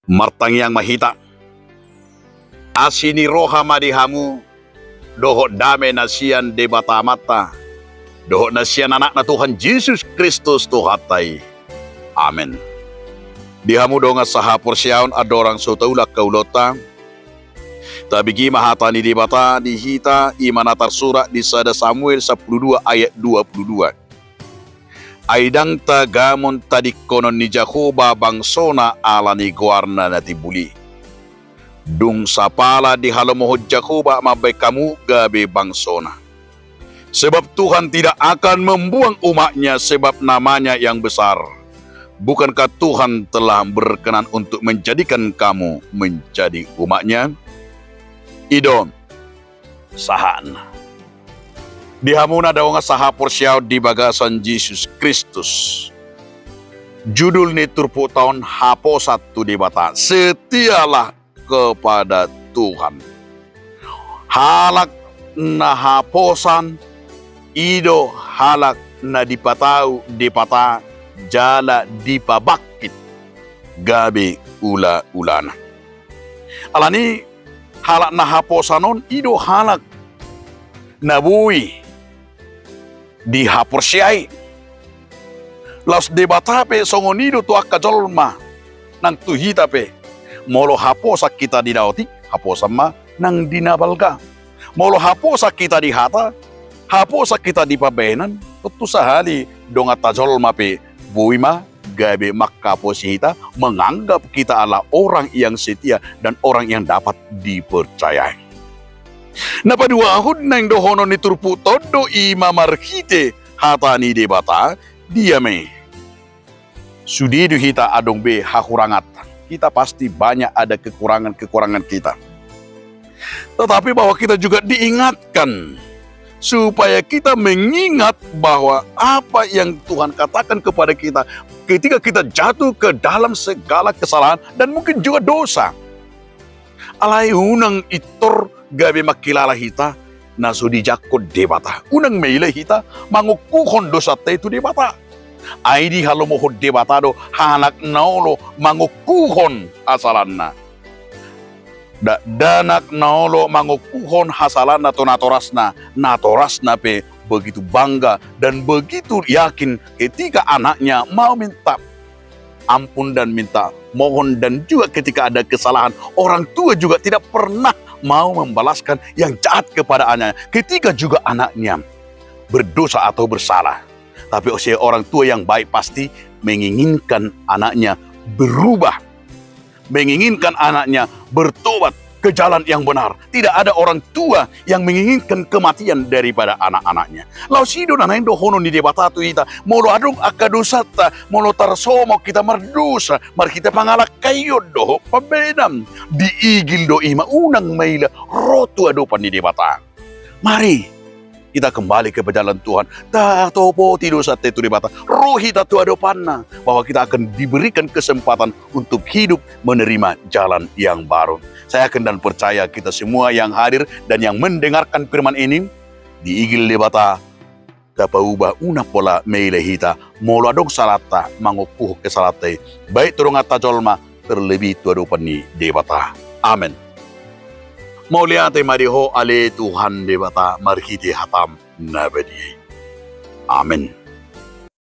Martang yang mahita. Asini roha madihamu. Doho dame nasian debata mata. Doho nasian anak na Tuhan Yesus Kristus tuhatai. Amin. Dihamu donga saha porsiaun adorang sotaula kaulota. Tabigi mahatani debata dihita imanatar surah di sada Samuel 12 ayat 22. Aidang tagamon tadi konon ni Jakoba bangsona ala ni guarna nati buli. Dung sapala di halamohod Jakoba mabay kamu gabe bangsona. Sebab Tuhan tidak akan membuang umatnya sebab namanya yang besar. Bukankah Tuhan telah berkenan untuk menjadikan kamu menjadi umatnya? Idon sahan. Dihamuna daunga saha porsiaw di bagasan Yesus Kristus. Judul ni turpu tahun hapo satu di bata. Setialah kepada Tuhan. Halak na haposan. Ido halak na dipatau dipata. Jala dipabakit. Gabe ula-ulana. Alani halak na haposanon. Ido halak nabui di haporsiai. Laos debata pe songonido tu akajolma nang tuhita pe. Molo haposa kita di dauti, haposa ma nang dinabalga. Molo haposa kita di hata, haposa kita di pabenan, tentu sahali donga tajolma pe buima gabe makaposihita menganggap kita adalah orang yang setia dan orang yang dapat dipercayai. Napa dua ahud nang dohono ni turpu todo ima markite hatani debata diame. Sudidu hita adong be hakurangat. Kita pasti banyak ada kekurangan-kekurangan kita. Tetapi bahwa kita juga diingatkan supaya kita mengingat bahwa apa yang Tuhan katakan kepada kita ketika kita jatuh ke dalam segala kesalahan dan mungkin juga dosa. Alai unang itor gabe makilala hita naso di jakod debata. Unang meile hita mangukuhon dosa te itu debata. Aidi halomohod debata do hanak naolo mangukuhon asalanna. Danak naolo mangukuhon hasalanna to natorasna pe begitu bangga dan begitu yakin ketika anaknya mau minta ampun dan minta mohon, dan juga ketika ada kesalahan orang tua juga tidak pernah mau membalaskan yang jahat kepada anaknya ketika juga anaknya berdosa atau bersalah. Tapi usia orang tua yang baik pasti menginginkan anaknya berubah, menginginkan anaknya bertobat ke jalan yang benar. Tidak ada orang tua yang menginginkan kematian daripada anak-anaknya. Lau sido na naindo hono ni debata tu ita molo adong akadosata molo tarsomo kita mardosa mar kita pangalak kayo do pabenam diigil do ima unang maila rotu adopan ni debata. Mari kita kembali ke jalan Tuhan. Tak topo tidur saat itu debata. Rohi tatu adopanna bahwa kita akan diberikan kesempatan untuk hidup menerima jalan yang baru. Saya yakin dan percaya kita semua yang hadir dan yang mendengarkan firman ini diigil debata tapaubah una pola meile hita molo adong salata mangukuh kesalatai baik turunga tajolma terlebih tu adopan ni debata. Amin. Mauliate mariho ale Tuhan debata marhiti hatam nabadi. Amin.